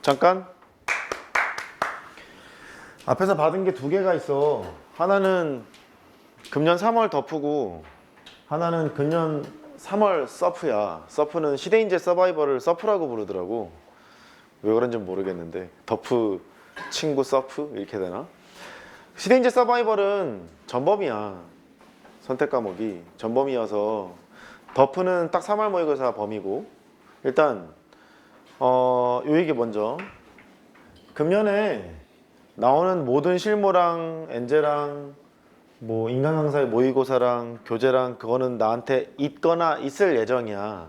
잠깐. 앞에서 받은 게 두 개가 있어. 하나는 금년 3월 더프고 하나는 금년 3월 서프야. 서프는 시대인재 서바이벌을 서프라고 부르더라고. 왜 그런지 모르겠는데 더프 친구 서프 이렇게 되나? 시대인재 서바이벌은 전범이야. 선택 과목이 전범이어서 더프는 딱 3월 모의고사 범위고 일단 요 얘기 먼저. 금년에 나오는 모든 실무랑 엔제랑 뭐 인간 강사의 모의고사랑 교재랑 그거는 나한테 있거나 있을 예정이야.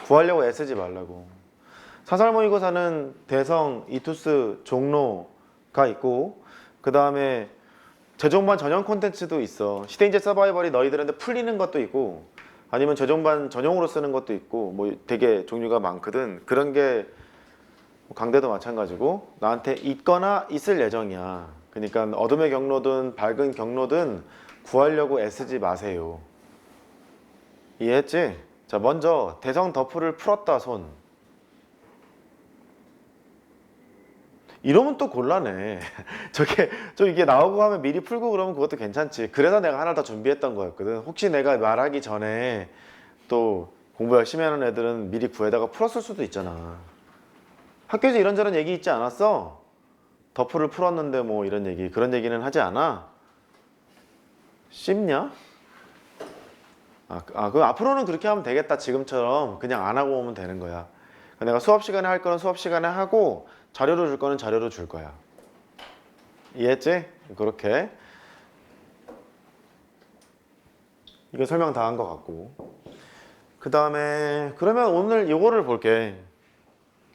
구하려고 애쓰지 말라고. 사설 모의고사는 대성, 이투스, 종로가 있고 그 다음에 재종반 전용 콘텐츠도 있어. 시대인재 서바이벌이 너희들한테 풀리는 것도 있고 아니면 재종반 전용으로 쓰는 것도 있고 뭐 되게 종류가 많거든. 그런 게 강대도 마찬가지고 나한테 있거나 있을 예정이야. 그러니까 어둠의 경로든 밝은 경로든 구하려고 애쓰지 마세요. 이해했지? 자, 먼저 대성 더프를 풀었다 손. 이러면 또 곤란해. 이게 나오고 하면 미리 풀고 그러면 그것도 괜찮지. 그래서 내가 하나 더 준비했던 거였거든. 혹시 내가 말하기 전에 또 공부 열심히 하는 애들은 미리 구해다가 풀었을 수도 있잖아. 학교에서 이런저런 얘기 있지 않았어? 더프를 풀었는데 뭐 이런 얘기 그런 얘기는 하지 않아? 씹냐? 그럼 앞으로는 그렇게 하면 되겠다. 지금처럼 그냥 안 하고 오면 되는 거야. 내가 수업 시간에 할 거는 수업 시간에 하고 자료로 줄 거는 자료로 줄 거야. 이해했지? 그렇게 이거 설명 다 한 것 같고 그 다음에 그러면 오늘 이거를 볼게.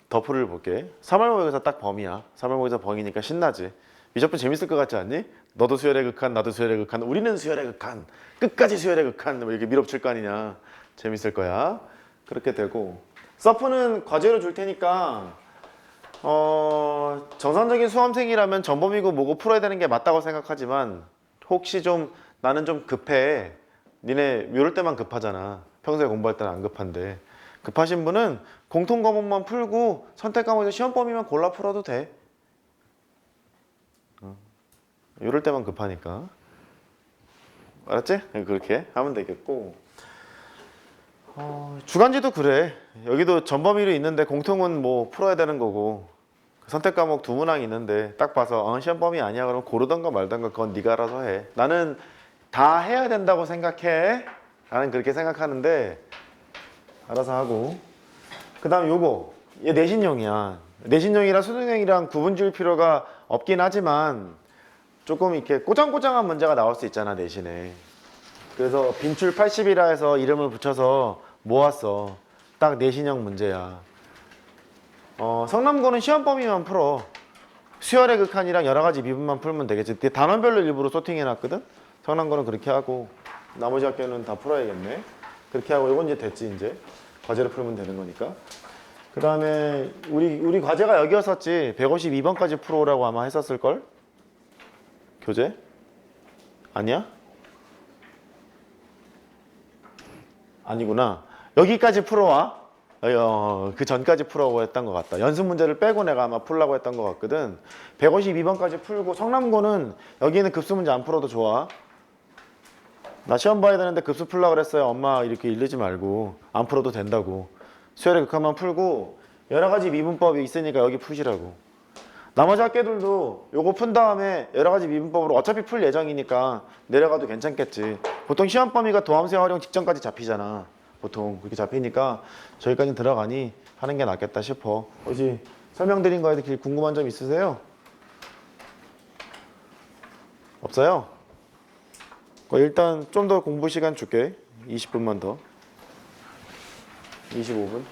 더프를 볼게. 3월 모의고사 딱 범위야. 3월 모의고사 범위니까 신나지. 미적분 재밌을 것 같지 않니? 너도 수열의 극한, 나도 수열의 극한, 우리는 수열의 극한, 끝까지 수열의 극한, 뭐 이렇게 밀어붙일 거 아니냐. 재밌을 거야. 그렇게 되고 서프는 과제로 줄 테니까 정상적인 수험생이라면 전범이고 뭐고 풀어야 되는 게 맞다고 생각하지만 혹시 좀 나는 좀 급해. 니네 이럴 때만 급하잖아. 평소에 공부할 때는 안 급한데 급하신 분은 공통 과목만 풀고 선택 과목에서 시험 범위만 골라 풀어도 돼. 이럴 때만 급하니까. 알았지? 그렇게 하면 되겠고 주간지도 그래. 여기도 전범위로 있는데 공통은 뭐 풀어야 되는 거고 선택 과목 두 문항 있는데 딱 봐서 시험 범위 아니야 그러면 고르던가 말던가 그건 네가 알아서 해. 나는 다 해야 된다고 생각해. 나는 그렇게 생각하는데 알아서 하고 그 다음 요거 얘 내신형이야. 내신형이랑 수능형이랑 구분 지을 필요가 없긴 하지만 조금 이렇게 꼬장꼬장한 문제가 나올 수 있잖아 내신에. 그래서 빈출 80이라 해서 이름을 붙여서 모았어. 딱 내신형 문제야. 성남고는 시험 범위만 풀어. 수열의 극한이랑 여러 가지 미분만 풀면 되겠지. 단원별로 일부러 소팅해놨거든. 성남고는 그렇게 하고 나머지 학교는 다 풀어야겠네. 그렇게 하고 이건 이제 됐지 이제. 과제를 풀면 되는 거니까. 그 다음에 우리 과제가 여기였었지. 152번까지 풀어오라고 아마 했었을걸? 교재? 아니야? 아니구나. 여기까지 풀어와. 그 전까지 풀어오고 했던 것 같다. 연습 문제를 빼고 내가 아마 풀라고 했던 것 같거든. 152번까지 풀고 성남고는 여기는 급수 문제 안 풀어도 좋아. 나 시험 봐야 되는데 급수 풀라 그랬어요. 엄마 이렇게 이르지 말고 안 풀어도 된다고. 수열의 극한만 풀고 여러 가지 미분법이 있으니까 여기 푸시라고. 나머지 학교들도 요거 푼 다음에 여러 가지 미분법으로 어차피 풀 예정이니까 내려가도 괜찮겠지. 보통 시험 범위가 도함수의 활용 직전까지 잡히잖아. 보통 그렇게 잡히니까 저기까지 들어가니 하는 게 낫겠다 싶어. 혹시 설명드린 거에 대해 궁금한 점 있으세요? 없어요? 일단 좀 더 공부 시간 줄게. 20분만 더. 25분.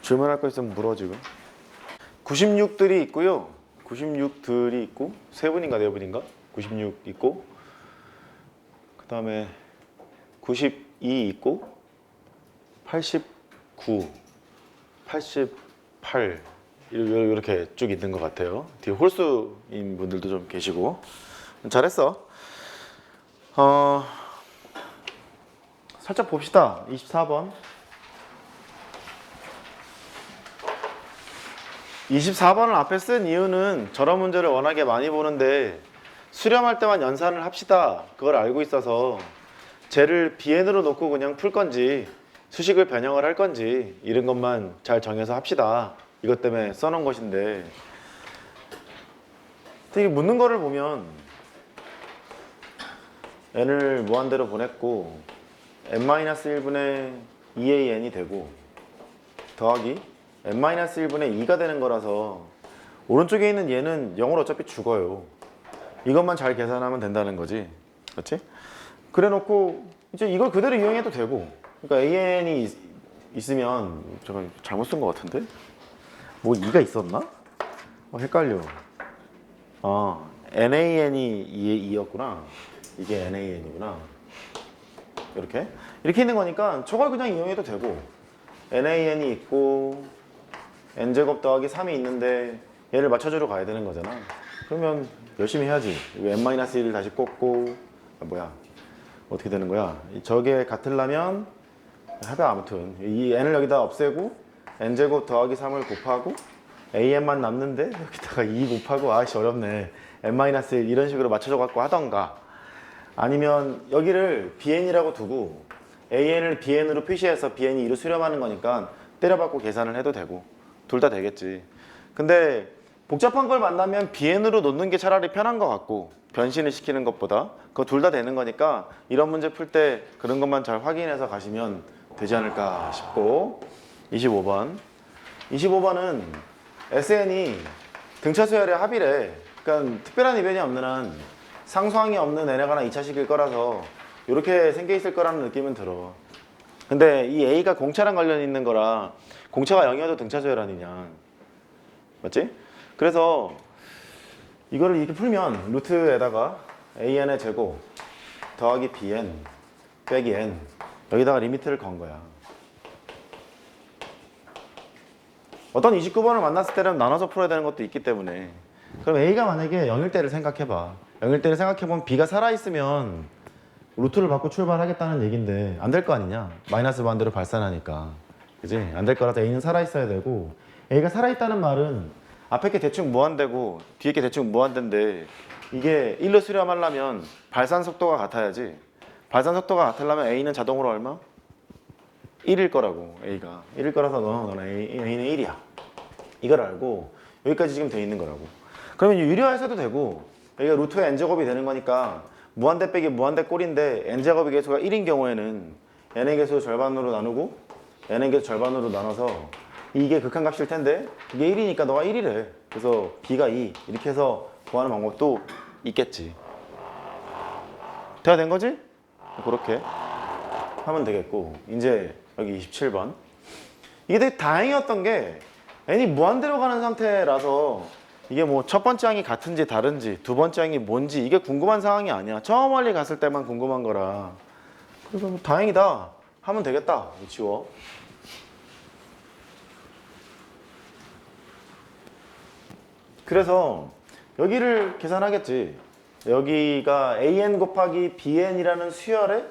질문할 거 있으면 물어 지금. 96들이 있고요. 96들이 있고 3분인가 4분인가? 96 있고 그 다음에 92 있고 89, 88 이렇게 쭉 있는 것 같아요. 뒤에 홀수인 분들도 좀 계시고. 잘했어. 살짝 봅시다. 24번. 24번을 앞에 쓴 이유는 저런 문제를 워낙에 많이 보는데 수렴할 때만 연산을 합시다. 그걸 알고 있어서 쟤를 bn으로 놓고 그냥 풀 건지 수식을 변형을 할 건지 이런 것만 잘 정해서 합시다. 이것 때문에 써놓은 것인데 되게 묻는 거를 보면 n을 무한대로 보냈고 n-1분의 2an이 되고 더하기 n-1분의 2가 되는 거라서 오른쪽에 있는 얘는 0으로 어차피 죽어요. 이것만 잘 계산하면 된다는 거지. 그렇지? 그래 놓고 이제 이걸 그대로 이용해도 되고 그러니까 an이 있으면 잠깐 잘못 쓴 것 같은데? 뭐 2가 있었나? 헷갈려. nan이 2였구나. 이게 nan이구나. 이렇게 있는 거니까 저걸 그냥 이용해도 되고 nan이 있고 n제곱 더하기 3이 있는데 얘를 맞춰주러 가야 되는 거잖아. 그러면 열심히 해야지. n-1을 다시 꽂고 어떻게 되는 거야? 저게 같으려면 해봐. 아무튼 이 n을 여기다 없애고 n제곱 더하기 3을 곱하고 an만 남는데 여기다가 2 곱하고 아씨 어렵네. n-1 이런 식으로 맞춰줘 갖고 하던가 아니면 여기를 bn이라고 두고 an을 bn으로 표시해서 bn이 2로 수렴하는 거니까 때려받고 계산을 해도 되고 둘 다 되겠지. 근데 복잡한 걸 만나면 bn으로 놓는 게 차라리 편한 것 같고 변신을 시키는 것보다 그거 둘 다 되는 거니까 이런 문제 풀 때 그런 것만 잘 확인해서 가시면 되지 않을까 싶고 25번은 SN이 등차 수열의 합이래. 그러니까 특별한 이변이 없는 한 상수항이 없는 n에 관한 2차식일 거라서 이렇게 생겨 있을 거라는 느낌은 들어. 근데 이 A가 공차랑 관련이 있는 거라 공차가 0이어도 등차 수열 아니냐. 맞지? 그래서 이거를 이렇게 풀면 루트에다가 an의 제곱 더하기 bn 빼기 n 여기다가 리미트를 건 거야. 어떤 29번을 만났을 때는 나눠서 풀어야 되는 것도 있기 때문에 그럼 a가 만약에 0일 때를 생각해봐. 0일 때를 생각해보면 b가 살아있으면 루트를 받고 출발하겠다는 얘긴데 안 될 거 아니냐. 마이너스 반대로 발산하니까. 그지? 안 될 거라서 a는 살아있어야 되고 a가 살아있다는 말은 앞에 게 대충 무한대고 뒤에 게 대충 무한대인데 이게 1로 수렴하려면 발산 속도가 같아야지. 발산 속도가 같으려면 a는 자동으로 얼마? 1일 거라고. a가 1일 거라서 너는 a는 1이야. 이걸 알고 여기까지 지금 돼 있는 거라고. 그러면 유리화해서도 되고 여기가 루트의 n제곱이 되는 거니까 무한대 빼기 무한대 꼴인데 n제곱의 개수가 1인 경우에는 n의 개수 절반으로 나누고 n의 개수 절반으로 나눠서 이게 극한값일 텐데 이게 1이니까 너가 1이래. 그래서 b가 2 이렇게 해서 구하는 방법도 있겠지. 대화 된 거지? 그렇게 하면 되겠고 이제 여기 27번 이게 되게 다행이었던 게 n이 무한대로 가는 상태라서 이게 뭐 첫 번째 항이 같은지 다른지 두 번째 항이 뭔지 이게 궁금한 상황이 아니야. 저 멀리 갔을 때만 궁금한 거라. 그래서 뭐 다행이다 하면 되겠다. 지워. 그래서 여기를 계산하겠지. 여기가 an 곱하기 bn이라는 수열의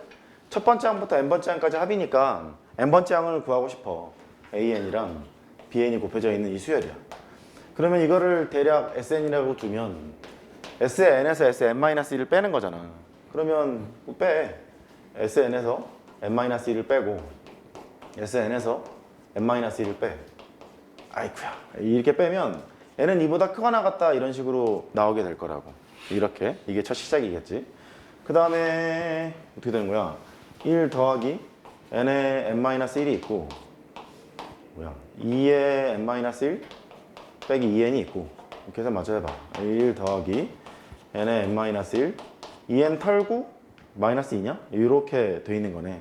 첫 번째 항부터 n번째 항까지 합이니까 n번째 항을 구하고 싶어. an이랑 bn이 곱해져 있는 이 수열이야. 그러면 이거를 대략 sn이라고 두면 sn에서 sn-1을 빼는 거잖아. 그러면 빼. sn에서 n-1을 빼고 sn에서 n-1을 빼. 아이쿠야. 이렇게 빼면 n은 2보다 크거나 같다 이런 식으로 나오게 될 거라고. 이렇게. 이게 첫 시작이겠지. 그 다음에 어떻게 되는 거야? 1 더하기 n의 n-1이 있고 2의 n-1 빼기 2n이 있고 이렇게 해서 맞춰 해봐. 1 더하기 n의 n-1 2n 털고 마이너스 2냐? 이렇게 돼 있는 거네.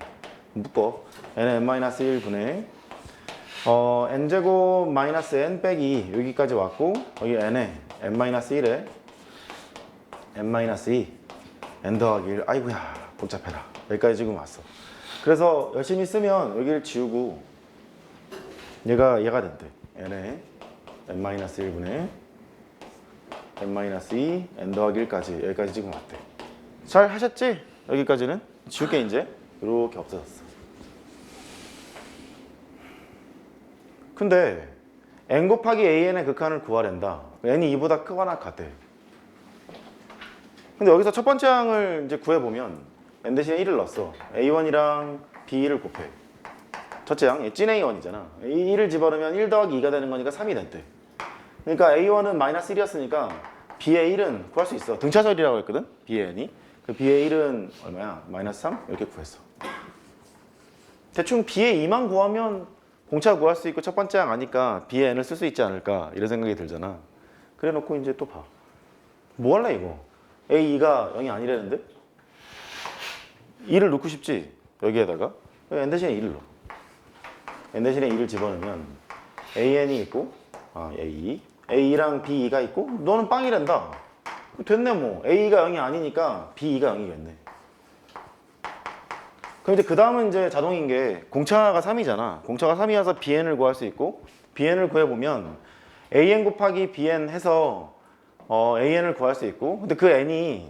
묶어. n의 n-1분의 n제곱 마이너스 n 빼기 2 여기까지 왔고 여기 n에 n-1에 n-2 n 더하기 1 아이고야 복잡해라. 여기까지 지금 왔어. 그래서 열심히 쓰면 여기를 지우고 얘가 된대. n에 n-1분의 n-2 n 더하기 1까지 여기까지 지금 왔대. 잘 하셨지? 여기까지는 지울게. 이제 이렇게 없어졌어. 근데 n 곱하기 an의 극한을 구하랜다. n이 2보다 크거나 같대. 근데 여기서 첫 번째 항을 이제 구해보면 n 대신에 1을 넣었어. a1이랑 b1을 곱해. 첫째 항, 찐 a1이잖아. 1을 집어넣으면 1 더하기 2가 되는 거니까 3이 됐대. 그러니까 a1은 마이너스 1이었으니까 b의 1은 구할 수 있어. 등차설이라고 했거든, b의 n이. 그 b의 1은 얼마야? 마이너스 3? 이렇게 구했어. 대충 b의 2만 구하면 공차 구할 수 있고 첫 번째 항 아니까 b의 n을 쓸 수 있지 않을까 이런 생각이 들잖아. 그래 놓고 이제 또 봐. 뭐 할래 이거? a2가 0이 아니라는데? 2를 넣고 싶지? 여기에다가 n 대신에 2를 넣어. n 대신에 2를 집어넣으면 an이 있고 A2랑 B2가 있고 너는 빵이란다. 됐네 뭐. A가 0이 아니니까 B2가 0이겠네. 그럼 이제 그 다음은 이제 자동인 게 공차가 3이잖아. 공차가 3이어서 BN을 구할 수 있고 BN을 구해보면 AN 곱하기 BN 해서 AN을 구할 수 있고 근데 그 N이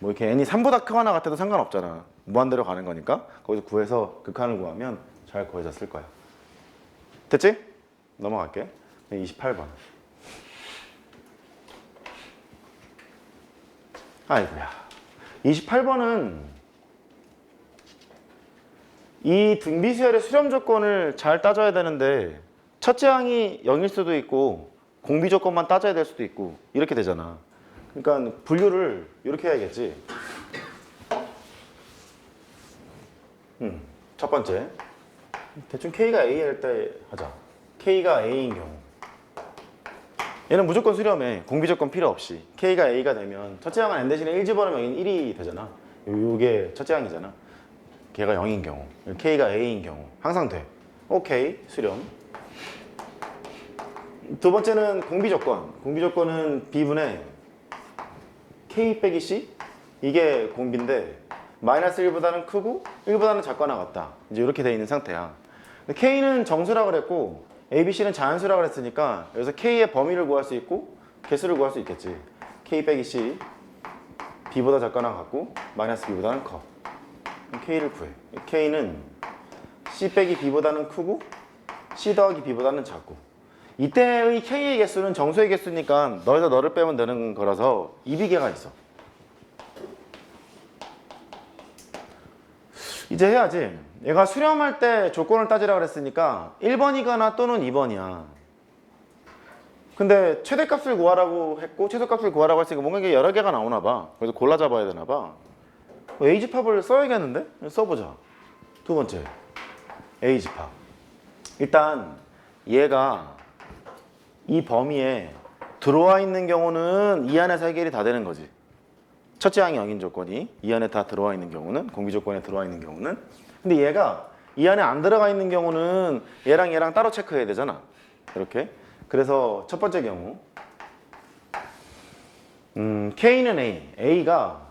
뭐 이렇게 N이 3보다 크거나 같아도 상관없잖아. 무한대로 가는 거니까 거기서 구해서 극한을 구하면 잘 구해졌을 거야. 됐지? 넘어갈게. 28번. 아이고야. 28번은 이 등비수열의 수렴 조건을 잘 따져야 되는데 첫째 항이 0일 수도 있고 공비 조건만 따져야 될 수도 있고 이렇게 되잖아. 그러니까 분류를 이렇게 해야겠지. 첫 번째. 대충 K가 A일 때 하자. K가 A인 경우. 얘는 무조건 수렴해. 공비 조건 필요 없이. K가 A가 되면 첫째 항은 N 대신에 1 집어넣으면 여기는 1이 되잖아. 요게 첫째 항이잖아. 걔가 0인 경우. K가 A인 경우. 항상 돼. 오케이. 수렴. 두 번째는 공비 조건. 공비 조건은 B분의 K 빼기 C? 이게 공비인데 마이너스 1보다는 크고 1보다는 작거나 같다. 이제 이렇게 돼 있는 상태야. K는 정수라 그랬고 A, B, C는 자연수라 그랬으니까 여기서 K의 범위를 구할 수 있고 개수를 구할 수 있겠지. K 빼기 C B보다 작거나 같고 마이너스 B보다는 커. K를 구해. K는 C 빼기 B보다는 크고 C 더하기 B보다는 작고 이때의 K의 개수는 정수의 개수니까 너에서 너를 빼면 되는 거라서 이비계가 있어. 이제 해야지. 얘가 수렴할 때 조건을 따지라 그랬으니까 1번이거나 또는 2번이야. 근데 최대값을 구하라고 했고 최소값을 구하라고 했으니까 뭔가 이게 여러 개가 나오나 봐. 그래서 골라 잡아야 되나 봐. A집합을 써야겠는데? 써보자. 두 번째 A집합. 일단 얘가 이 범위에 들어와 있는 경우는 이 안에서 해결이 다 되는 거지. 첫째 항이 0인 조건이 이 안에 다 들어와 있는 경우는 공비 조건에 들어와 있는 경우는 근데 얘가 이 안에 안 들어가 있는 경우는 얘랑 얘랑 따로 체크해야 되잖아. 이렇게. 그래서 첫 번째 경우 K는 A, A가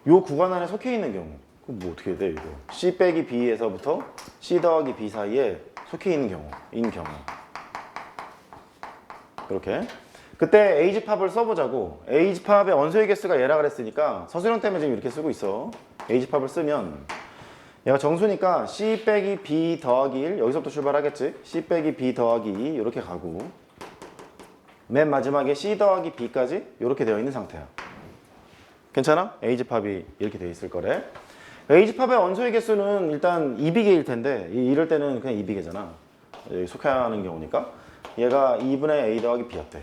요 구간 안에 속해 있는 경우 그럼 뭐 어떻게 돼 이거 C 빼기 B에서부터 C 더하기 B 사이에 속해 있는 경우 이렇게 그때 A집합을 써보자고. A집합의 원소의 개수가 얘라 그랬으니까 서술형 때문에 지금 이렇게 쓰고 있어. A집합을 쓰면 얘가 정수니까 C 빼기 B 더하기 1 여기서부터 출발하겠지. C 빼기 B 더하기 2 이렇게 가고 맨 마지막에 C 더하기 B까지 이렇게 되어 있는 상태야. 괜찮아? A집합이 이렇게 되어 있을 거래. A집합의 원소의 개수는 일단 2비계일 텐데 이럴 때는 그냥 2비계잖아. 여기 속하는 경우니까 얘가 2분의 A 더하기 B였대.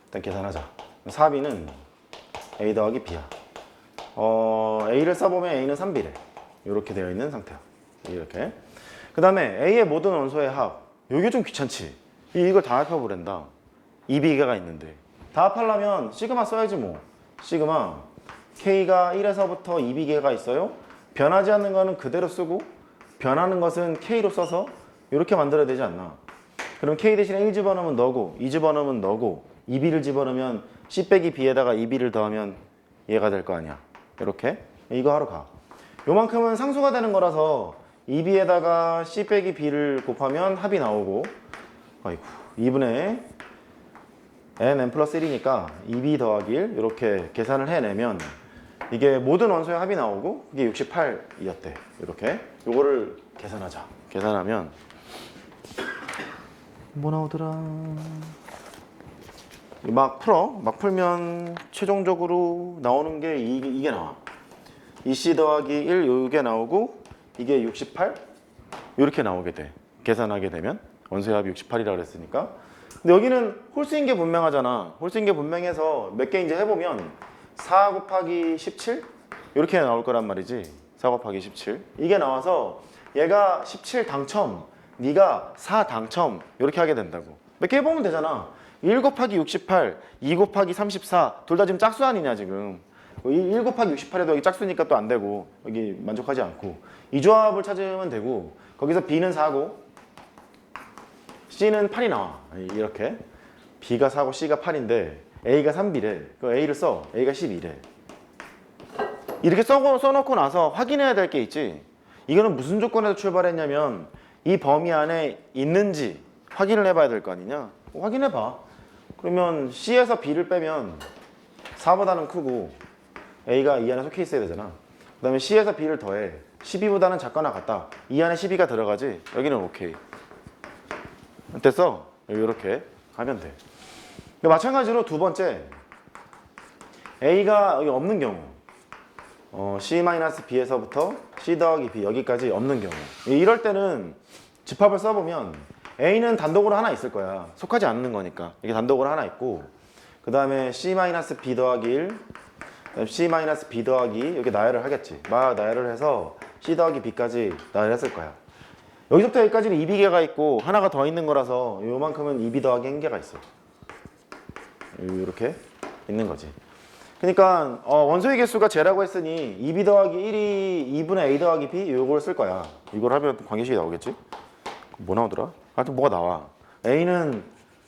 일단 계산하자. 4b는 A 더하기 B야. A를 써보면 A는 3b래. 이렇게 되어 있는 상태야. 이렇게. 그 다음에 A의 모든 원소의 합. 이게 좀 귀찮지. 이걸 다 합해보랜다. 2b가 있는데. 다 합하려면 시그마 써야지 뭐. 시그마 K가 1에서부터 2b계가 있어요. 변하지 않는 거는 그대로 쓰고 변하는 것은 K로 써서 이렇게 만들어야 되지 않나. 그럼 K 대신에 1 집어넣으면 너고 2 집어넣으면 너고 2b를 집어넣으면 C 빼기 B에다가 2b를 더하면 얘가 될 거 아니야. 이렇게 이거 하러 가. 요만큼은 상수가 되는 거라서 2b에다가 C 빼기 B를 곱하면 합이 나오고 아이고 2분의 n 플러스 1이니까 2b 더하기 1 이렇게 계산을 해내면 이게 모든 원소의 합이 나오고 이게 68이었대. 이렇게 요거를 계산하자. 계산하면 뭐 나오더라. 막 풀어. 막 풀면 최종적으로 나오는 게 이게 나와. 2C 더하기 1 이게 나오고 이게 68 이렇게 나오게 돼. 계산하게 되면 원소의 합이 68이라고 그랬으니까. 근데 여기는 홀수인 게 분명하잖아. 홀수인 게 분명해서 몇 개 이제 해보면 4 곱하기 17 이렇게 나올 거란 말이지. 4 곱하기 17 이게 나와서 얘가 17 당첨, 네가 4 당첨 이렇게 하게 된다고. 몇 개 해보면 되잖아. 1 곱하기 68, 2 곱하기 34 둘 다 지금 짝수 아니냐 지금. 1 곱하기 68에도 여기 짝수니까 또 안 되고 여기 만족하지 않고 이 조합을 찾으면 되고 거기서 B는 4고 C는 8이 나와. 이렇게 B가 4고 C가 8인데 A가 3B래. 그 A를 써. A가 12래. 이렇게 써놓고 나서 확인해야 될 게 있지. 이거는 무슨 조건에서 출발했냐면 이 범위 안에 있는지 확인을 해봐야 될 거 아니냐. 확인해봐. 그러면 C에서 B를 빼면 4보다는 크고 A가 이 안에 속해 있어야 되잖아. 그 다음에 C에서 B를 더해 12보다는 작거나 같다. 이 안에 12가 들어가지. 여기는 오케이. 됐어? 이렇게 하면 돼. 마찬가지로 두 번째 A가 여기 없는 경우 C-B에서부터 C 더하기 B 여기까지 없는 경우 이럴 때는 집합을 써보면 A는 단독으로 하나 있을 거야. 속하지 않는 거니까 이게 단독으로 하나 있고 그 다음에 C-B 더하기 1 C-B 더하기 여기 나열을 하겠지. 막 나열을 해서 C 더하기 B까지 나열했을 거야. 여기서부터 여기까지는 2B개가 있고 하나가 더 있는 거라서 요만큼은 2B 더하기 1개가 있어. 이렇게 있는 거지. 그러니까 원소의 개수가 제라고 했으니 2B 더하기 1이 2분의 A 더하기 B 이걸 쓸 거야. 이걸 하면 관계식이 나오겠지? 뭐 나오더라? 하여튼 뭐가 나와. A는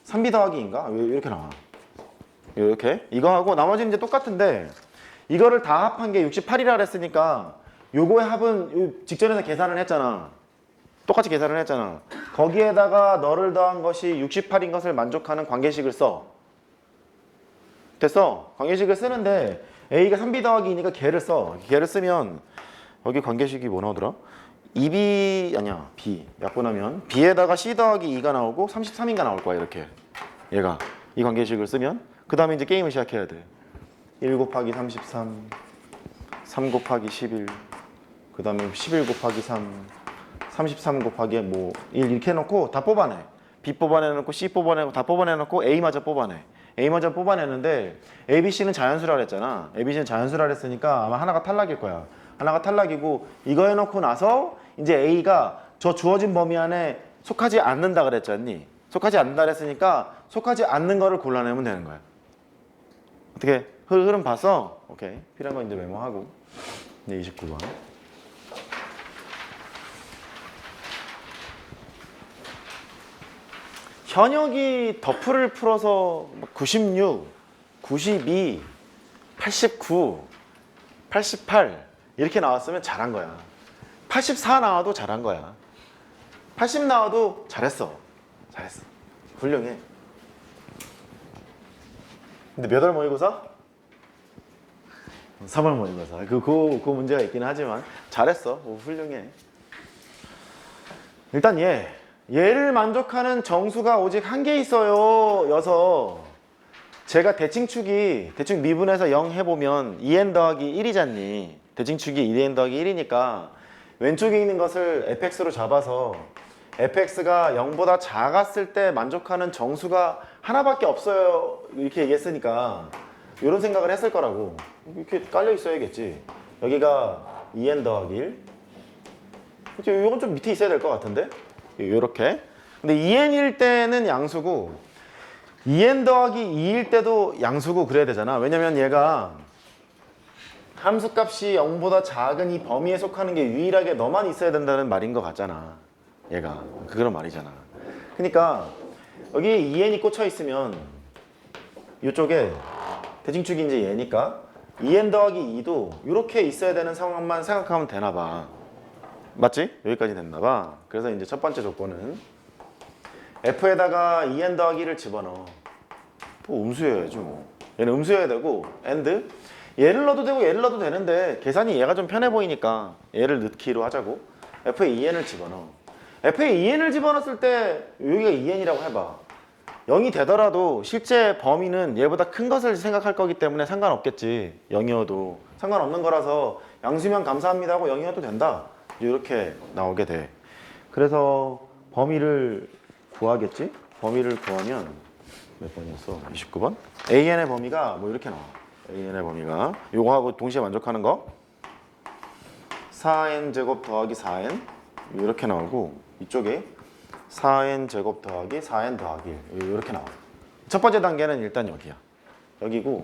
3B 더하기인가? 이렇게 나와. 이렇게 이거 하고 나머지는 이제 똑같은데 이거를 다 합한 게 68이라 그랬으니까 요거의 합은 직전에서 계산을 했잖아. 똑같이 계산을 했잖아. 거기에다가 너를 더한 것이 68인 것을 만족하는 관계식을 써. 됐어? 관계식을 쓰는데 A가 3B 더하기 2니까 걔를 써. 걔를 쓰면 여기 관계식이 뭐 나오더라? 2B 아니야 B 약분하면 B에다가 C 더하기 2가 나오고 33인가 나올 거야. 이렇게 얘가 이 관계식을 쓰면 그 다음에 이제 게임을 시작해야 돼. 1 곱하기 33 3 곱하기 11 그 다음에 11 곱하기 3 33 곱하기 뭐 1 이렇게 해놓고 다 뽑아내. B 뽑아내놓고 C 뽑아내고 다 뽑아내놓고 A마저 뽑아내. A마저 뽑아내는데 A, B, C는 자연수라 그랬잖아. A, B, C는 자연수라 그랬으니까 아마 하나가 탈락일 거야. 하나가 탈락이고 이거 해놓고 나서 이제 A가 저 주어진 범위 안에 속하지 않는다 그랬잖니. 속하지 않는다 그랬으니까 속하지 않는 거를 골라내면 되는 거야. 어떻게 흐름 봤어? 오케이. 필요한 거 이제 메모하고. 이제 29번. 현역이 더풀을 풀어서 96, 92, 89, 88 이렇게 나왔으면 잘한 거야. 84 나와도 잘한 거야. 80 나와도 잘했어. 잘했어. 훌륭해. 근데 몇 월 모의고사? 3월 모의고사. 그 문제가 있긴 하지만 잘했어. 오, 훌륭해. 일단 얘를 만족하는 정수가 오직 한 개 있어요. 여서 제가 대칭축이 대충 미분해서 0 해보면 2n 더하기 1이잖니. 대칭축이 2n 더하기 1이니까 왼쪽에 있는 것을 fx로 잡아서 fx가 0보다 작았을 때 만족하는 정수가 하나밖에 없어요. 이렇게 얘기했으니까 이런 생각을 했을 거라고. 이렇게 깔려 있어야겠지. 여기가 2n 더하기 1. 이건 좀 밑에 있어야 될 것 같은데? 요렇게. 근데 2n일 때는 양수고 2n 더하기 2일 때도 양수고 그래야 되잖아. 왜냐면 얘가 함수값이 0보다 작은 이 범위에 속하는 게 유일하게 너만 있어야 된다는 말인 것 같잖아. 얘가 그런 말이잖아. 그러니까 여기 2n이 꽂혀 있으면 이쪽에 대칭축이 이제 얘니까 2n 더하기 2도 이렇게 있어야 되는 상황만 생각하면 되나 봐. 맞지? 여기까지 됐나 봐. 그래서 이제 첫 번째 조건은 f에다가 2n 더하기를 집어넣어. 뭐 음수여야지 뭐. 얘는 음수여야 되고 and 얘를 넣어도 되고 얘를 넣어도 되는데 계산이 얘가 좀 편해 보이니까 얘를 넣기로 하자고. f에 2n을 집어넣어. f에 2n을 집어넣었을 때 여기가 2n이라고 해봐. 0이 되더라도 실제 범위는 얘보다 큰 것을 생각할 거기 때문에 상관없겠지. 0이어도 상관없는 거라서 양수면 감사합니다 하고 0이어도 된다. 이렇게 나오게 돼. 그래서 범위를 구하겠지? 범위를 구하면 몇 번이었어? 29번? AN의 범위가 뭐 이렇게 나와. AN의 범위가 요거하고 동시에 만족하는 거 4n 제곱 더하기 4n 이렇게 나오고 이쪽에 4n 제곱 더하기 4n 더하기 1 이렇게 나와. 첫 번째 단계는 일단 여기야. 여기고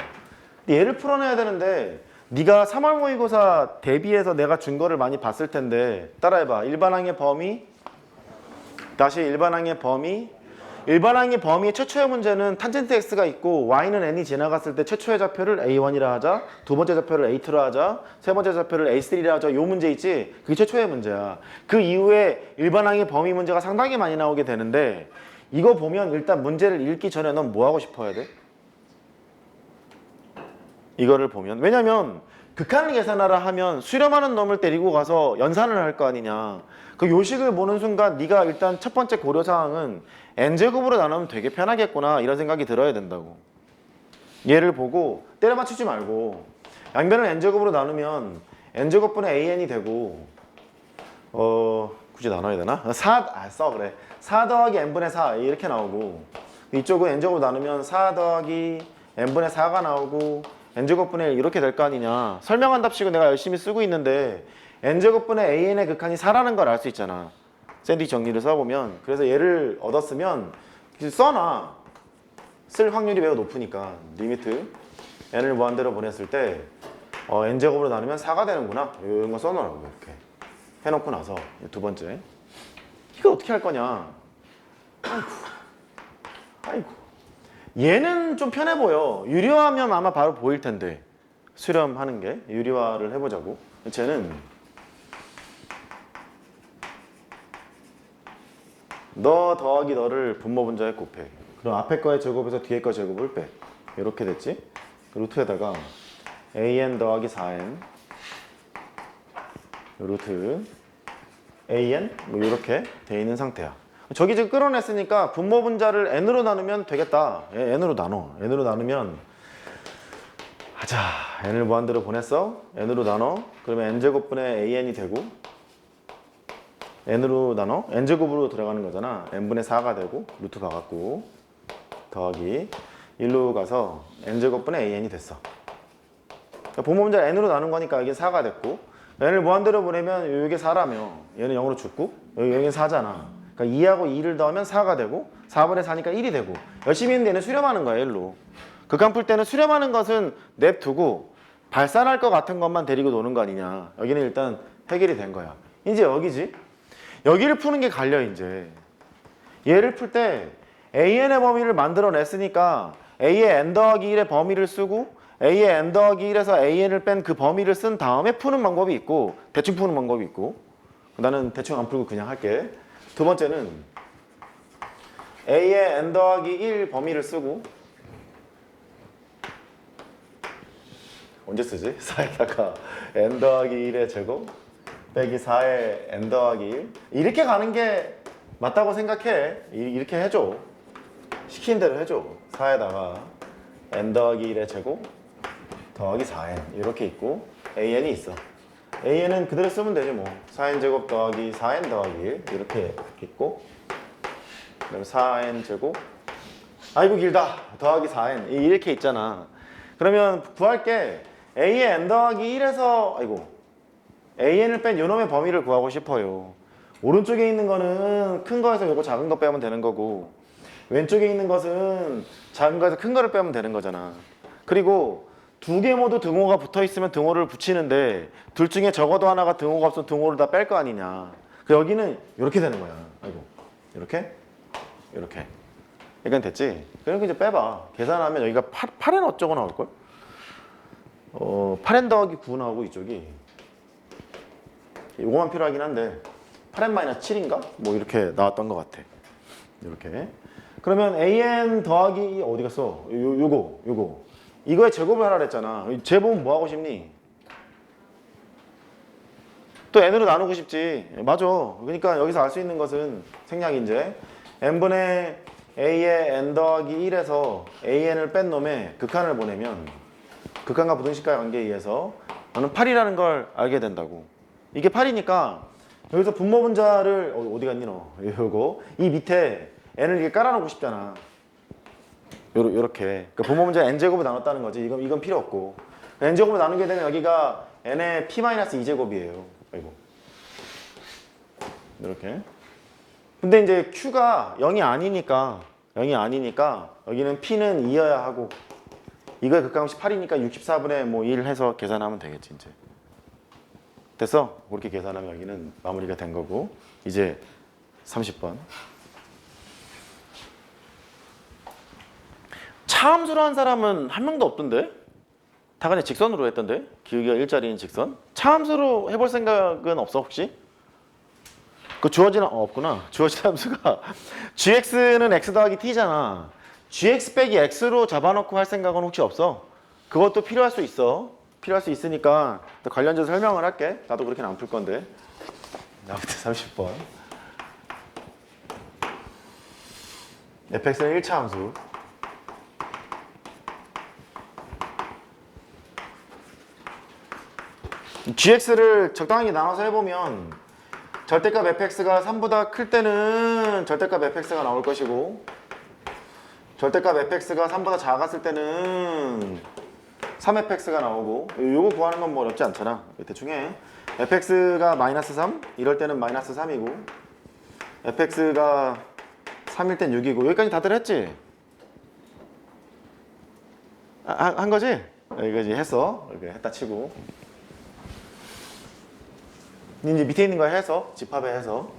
얘를 풀어내야 되는데 네가 3월 모의고사 대비해서 내가 준 거를 많이 봤을 텐데 따라해봐. 일반항의 범위 다시 일반항의 범위 일반항의 범위의 최초의 문제는 탄젠트 x가 있고 y는 n이 지나갔을 때 최초의 좌표를 a1이라 하자 두 번째 좌표를 a2라 하자 세 번째 좌표를 a3라 하자 요 문제 있지? 그게 최초의 문제야. 그 이후에 일반항의 범위 문제가 상당히 많이 나오게 되는데 이거 보면 일단 문제를 읽기 전에 넌 뭐 하고 싶어야 돼? 이거를 보면 왜냐면 극한을 계산하라 하면 수렴하는 놈을 데리고 가서 연산을 할 거 아니냐. 그 요식을 보는 순간 네가 일단 첫 번째 고려사항은 n제곱으로 나누면 되게 편하겠구나 이런 생각이 들어야 된다고. 얘를 보고 때려 맞추지 말고 양변을 n제곱으로 나누면 n제곱분의 an이 되고 굳이 나눠야 되나? 4 그래 4 더하기 n분의 4 이렇게 나오고 이쪽은 n제곱으로 나누면 4 더하기 n분의 4가 나오고 n제곱분의 1 이렇게 될 거 아니냐. 설명한 답식을 내가 열심히 쓰고 있는데 n제곱분의 an의 극한이 4라는 걸 알 수 있잖아. 샌드위치 정리를 써보면. 그래서 얘를 얻었으면 써놔. 쓸 확률이 매우 높으니까 리미트 n을 무한대로 보냈을 때 n제곱으로 나누면 4가 되는구나. 이런 거 써놓으라고 이렇게 해놓고 나서 두 번째 이거 어떻게 할 거냐. 아이고 얘는 좀 편해 보여. 유리화하면 아마 바로 보일 텐데 수렴하는 게 유리화를 해보자고. 쟤는 너 더하기 너를 분모 분자에 곱해. 그럼 앞에 거의 제곱에서 뒤에 거 제곱을 빼. 이렇게 됐지? 루트에다가 an 더하기 4n 루트 an 뭐 이렇게 돼 있는 상태야. 저기 지금 끌어냈으니까 분모 분자를 n으로 나누면 되겠다. n으로 나눠. n으로 나누면 하자. n을 무한대로 보냈어. n으로 나눠. 그러면 n제곱분의 an이 되고 n으로 나눠. n제곱으로 들어가는 거잖아. n분의 4가 되고 루트 박았고 더하기 1로 가서 n제곱분의 an이 됐어. 그러니까 분모 분자 n으로 나눈 거니까 이게 4가 됐고 n을 무한대로 보내면 이게 4라며 얘는 0으로 죽고 여기는 4잖아. 그러니까 2하고 2를 더하면 4가 되고 4분의 4니까 1이 되고 열심히 했는데 얘는 수렴하는 거야 1로. 극한 풀 때는 수렴하는 것은 냅두고 발산할 것 같은 것만 데리고 노는 거 아니냐. 여기는 일단 해결이 된 거야. 이제 여기지. 여기를 푸는 게 갈려 이제. 얘를 풀 때 an의 범위를 만들어냈으니까 a의 n 더하기 1의 범위를 쓰고 a의 n 더하기 1에서 an을 뺀 그 범위를 쓴 다음에 푸는 방법이 있고 대충 푸는 방법이 있고 나는 대충 안 풀고 그냥 할게. 두 번째는 a의 n 더하기 1 범위를 쓰고 언제 쓰지? 4에다가 n 더하기 1의 제곱 빼기 4의 n 더하기 1 이렇게 가는 게 맞다고 생각해. 이렇게 해줘. 시킨 대로 해줘. 4에다가 n 더하기 1의 제곱 더하기 4n 이렇게 있고 an이 있어. an은 그대로 쓰면 되지 뭐. 4n 제곱 더하기 4n 더하기 1 이렇게 있고 그다음에 4n 제곱 아이고 길다 더하기 4n 이렇게 있잖아. 그러면 구할 게 a의 n 더하기 1에서 아이고 an을 뺀 요놈의 범위를 구하고 싶어요. 오른쪽에 있는 거는 큰 거에서 요거 작은 거 빼면 되는 거고 왼쪽에 있는 것은 작은 거에서 큰 거를 빼면 되는 거잖아. 그리고 두 개 모두 등호가 붙어 있으면 등호를 붙이는데 둘 중에 적어도 하나가 등호가 없으면 등호를 다 뺄 거 아니냐. 그 여기는 이렇게 되는 거야. 아이고 이렇게 이렇게 이건 됐지? 그럼 이제 빼봐. 계산하면 여기가 8n 어쩌고 나올걸? 8n 더하기 9 나오고 이쪽이 이거만 필요하긴 한데 8n 7인가? 뭐 이렇게 나왔던 것 같아. 이렇게 그러면 an 더하기 어디 갔어? 요거 이거의 제곱을 하라 그랬잖아. 제곱은 뭐 하고 싶니? 또 n으로 나누고 싶지. 맞아. 그러니까 여기서 알 수 있는 것은 생략인제 n분의 a의 n 더하기 1에서 an을 뺀 놈의 극한을 보내면 극한과 부등식과의 관계에 의해서 너는 8이라는 걸 알게 된다고. 이게 8이니까 여기서 분모 분자를 어디 갔니 너? 이거 이 밑에 n을 이렇게 깔아놓고 싶잖아. 요렇게. 그러니까 분모 분자 n제곱을 나눴다는 거지. 이건 필요 없고. n제곱을 나누게 되면 여기가 n의 p-2제곱이에요. 아이고. 이렇게. 근데 이제 q가 0이 아니니까 여기는 p는 2여야 하고 이거의 극한값이 8이니까 64분의 뭐 1 해서 계산하면 되겠지 이제. 됐어? 그렇게 계산하면 여기는 마무리가 된 거고 이제 30번. 차함수로 한 사람은 한 명도 없던데? 다 그냥 직선으로 했던데? 기울기가 1짜리인 직선? 차함수로 해볼 생각은 없어 혹시? 그 주어진 없구나. 주어진 함수가 gx는 x 더하기 t잖아. gx 빼기 x로 잡아놓고 할 생각은 혹시 없어? 그것도 필요할 수 있어. 필요할 수 있으니까 관련해서 설명을 할게. 나도 그렇게는 안 풀 건데. 아무튼 30번. fx는 1차 함수. gx를 적당하게 나눠서 해보면 절대값 fx가 3보다 클 때는 절대값 fx가 나올 것이고 절대값 fx가 3보다 작았을 때는 3fx가 나오고 요거 구하는 건 뭐 어렵지 않잖아. 대충 해. fx가 마이너스 3 이럴 때는 마이너스 3이고 fx가 3일 땐 6이고 여기까지 다들 했지? 한 거지? 여기까지 했어. 이렇게 했다 치고 이제 밑에 있는 거 해서 집합에 해서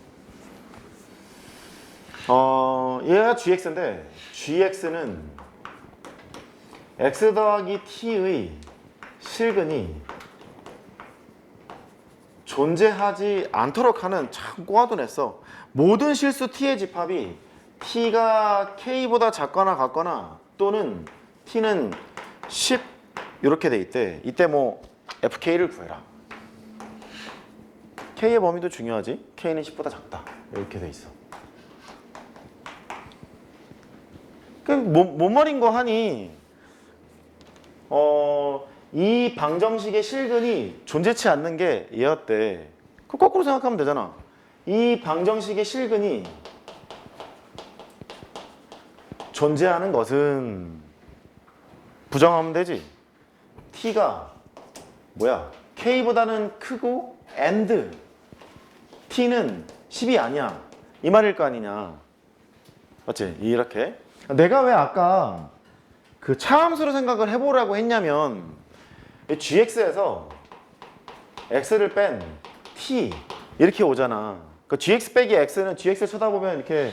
얘가 gx인데 gx는 x 더하기 t의 실근이 존재하지 않도록 하는 참 꼬아도 냈어. 모든 실수 t의 집합이 t가 k보다 작거나 같거나 또는 t는 10 이렇게 돼 있대. 이때 뭐 fk를 구해라. k의 범위도 중요하지. k는 10보다 작다. 이렇게 돼 있어. 뭔 말인 거 하니? 이 방정식의 실근이 존재치 않는 게 얘였대. 그 거꾸로 생각하면 되잖아. 이 방정식의 실근이 존재하는 것은 부정하면 되지. t가 뭐야? k보다는 크고 and t는 10이 아니야. 이 말일 거 아니냐. 맞지? 이렇게. 내가 왜 아까 그 차함수로 생각을 해보라고 했냐면 gx에서 x를 뺀 t 이렇게 오잖아. 그 gx 빼기 x는 gx를 쳐다보면 이렇게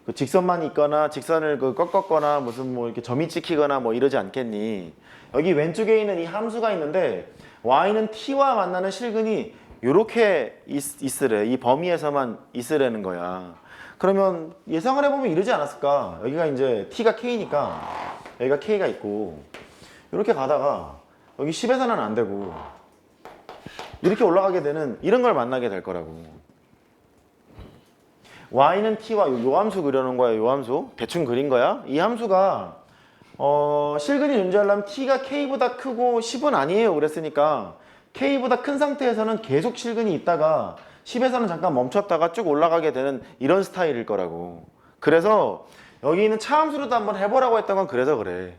그 직선만 있거나 직선을 그 꺾었거나 무슨 뭐 이렇게 점이 찍히거나 뭐 이러지 않겠니? 여기 왼쪽에 있는 이 함수가 있는데 y는 t와 만나는 실근이 이렇게 있으래. 이 범위에서만 있으라는 거야. 그러면 예상을 해보면 이러지 않았을까? 여기가 이제 t가 k니까 여기가 k가 있고 이렇게 가다가 여기 10에서는 안 되고 이렇게 올라가게 되는 이런 걸 만나게 될 거라고. y는 t와 요 함수 그려놓은 거야. 요 함수 대충 그린 거야. 이 함수가 실근이 존재하려면 t가 k보다 크고 10은 아니에요 그랬으니까 k보다 큰 상태에서는 계속 실근이 있다가 10에서는 잠깐 멈췄다가 쭉 올라가게 되는 이런 스타일일 거라고. 그래서 여기 있는 차함수로도 한번 해보라고 했던 건 그래서 그래.